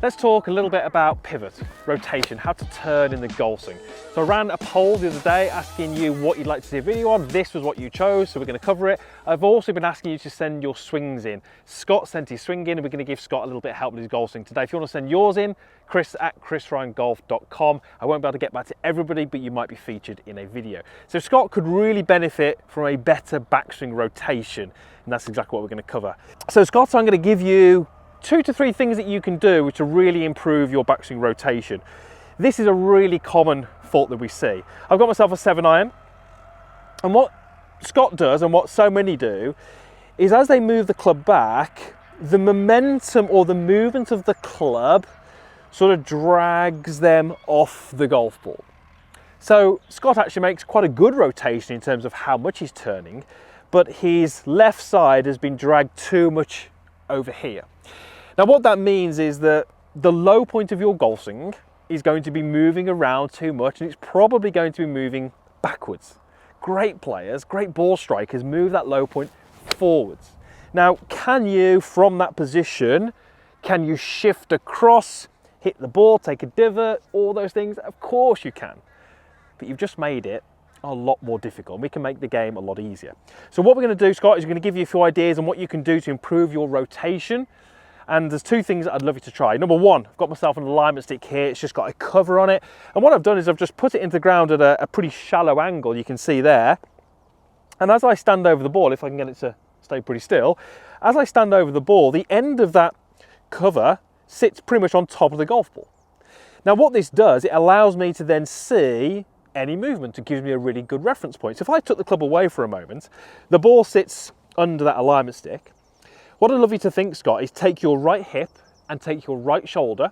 Let's talk a little bit about pivot, rotation, how to turn in the golf swing. So I ran a poll the other day asking you what you'd like to see a video on. This was what you chose, so we're going to cover it. I've also been asking you to send your swings in. Scott sent his swing in, and we're going to give Scott a little bit of help with his golf swing today. If you want to send yours in, chris@chrisryangolf.com. I won't be able to get back to everybody, but you might be featured in a video. So Scott could really benefit from a better backswing rotation, and that's exactly what we're going to cover. So Scott, I'm going to give you 2 to 3 things that you can do which will really improve your backswing rotation. This is a really common fault that we see. I've got myself a 7-iron, and what Scott does and what so many do is as they move the club back, the momentum or the movement of the club sort of drags them off the golf ball. So Scott actually makes quite a good rotation in terms of how much he's turning, but his left side has been dragged too much over here. Now what that means is that the low point of your golf swing is going to be moving around too much, and it's probably going to be moving backwards. Great players, great ball strikers move that low point forwards. Now, can you, from that position, can you shift across, hit the ball, take a divot, all those things? Of course you can, but you've just made it a lot more difficult. We can make the game a lot easier. So what we're going to do, Scott, is we're going to give you a few ideas on what you can do to improve your rotation. And there's 2 things that I'd love you to try. Number 1, I've got myself an alignment stick here. It's just got a cover on it. And what I've done is I've just put it into the ground at a pretty shallow angle, you can see there. And as I stand over the ball, if I can get it to stay pretty still, as I stand over the ball, the end of that cover sits pretty much on top of the golf ball. Now what this does, it allows me to then see any movement. It gives me a really good reference point. So if I took the club away for a moment, the ball sits under that alignment stick. What I'd love you to think, Scott, is take your right hip and take your right shoulder,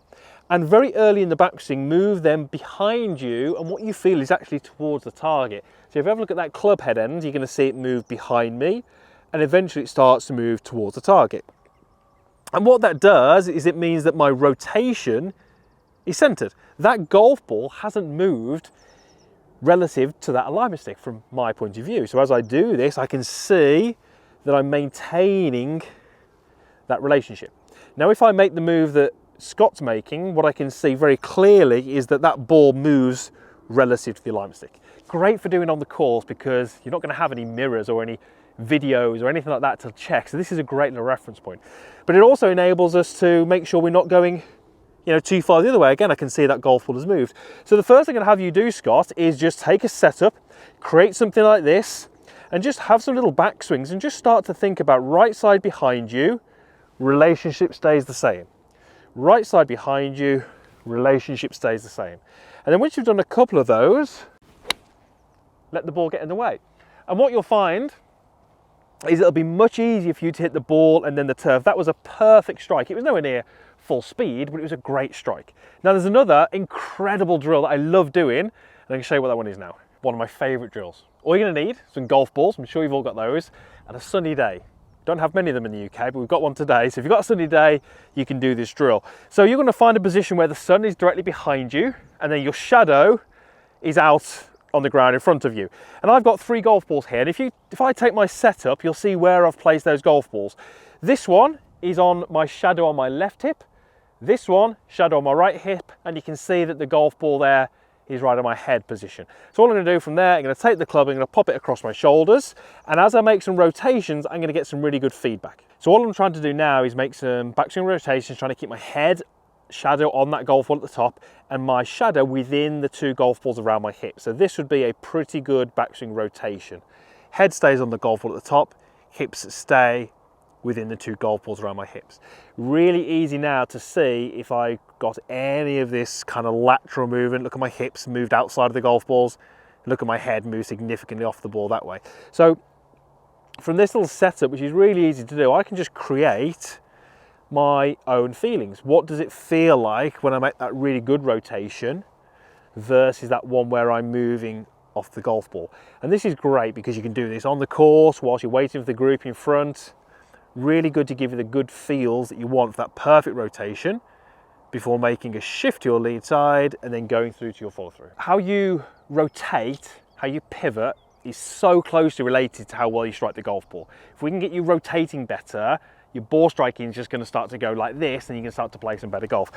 and very early in the backswing, move them behind you, and what you feel is actually towards the target. So if you have a look at that club head end, you're going to see it move behind me, and eventually it starts to move towards the target. And what that does is it means that my rotation is centered. That golf ball hasn't moved relative to that alignment stick from my point of view. So as I do this, I can see that I'm maintaining that relationship. Now if I make the move that Scott's making, what I can see very clearly is that that ball moves relative to the alignment stick. Great for doing on the course because you're not going to have any mirrors or any videos or anything like that to check. So this is a great little reference point. But it also enables us to make sure we're not going too far the other way. Again, I can see that golf ball has moved. So the first thing I'm going to have you do, Scott, is just take a setup, create something like this, and just have some little backswings and just start to think about right side behind you, relationship stays the same. Right side behind you, relationship stays the same. And then once you've done a couple of those, let the ball get in the way. And what you'll find is it'll be much easier for you to hit the ball and then the turf. That was a perfect strike. It was nowhere near full speed, but it was a great strike. Now there's another incredible drill that I love doing, and I can show you what that one is now. One of my favorite drills. All you're gonna need, some golf balls, I'm sure you've all got those, and a sunny day. Don't have many of them in the UK, but we've got one today. So if you've got a sunny day, you can do this drill. So you're gonna find a position where the sun is directly behind you, and then your shadow is out on the ground in front of you. And I've got 3 golf balls here, and if I take my setup, you'll see where I've placed those golf balls. This one is on my shadow on my left hip, this one, shadow on my right hip, and you can see that the golf ball there is right on my head position. So all I'm going to do from there, I'm going to take the club, I'm going to pop it across my shoulders, and as I make some rotations, I'm going to get some really good feedback. So all I'm trying to do now is make some backswing rotations, trying to keep my head shadow on that golf ball at the top and my shadow within the 2 golf balls around my hip. So this would be a pretty good backswing rotation. Head stays on the golf ball at the top, hips stay within the 2 golf balls around my hips. Really easy now to see if I got any of this kind of lateral movement. Look at my hips moved outside of the golf balls. Look at my head move significantly off the ball that way. So from this little setup, which is really easy to do, I can just create my own feelings. What does it feel like when I make that really good rotation versus that one where I'm moving off the golf ball? And this is great because you can do this on the course whilst you're waiting for the group in front. Really good to give you the good feels that you want for that perfect rotation before making a shift to your lead side and then going through to your follow through. How you rotate, how you pivot is so closely related to how well you strike the golf ball. If we can get you rotating better, your ball striking is just going to start to go like this, and you can start to play some better golf.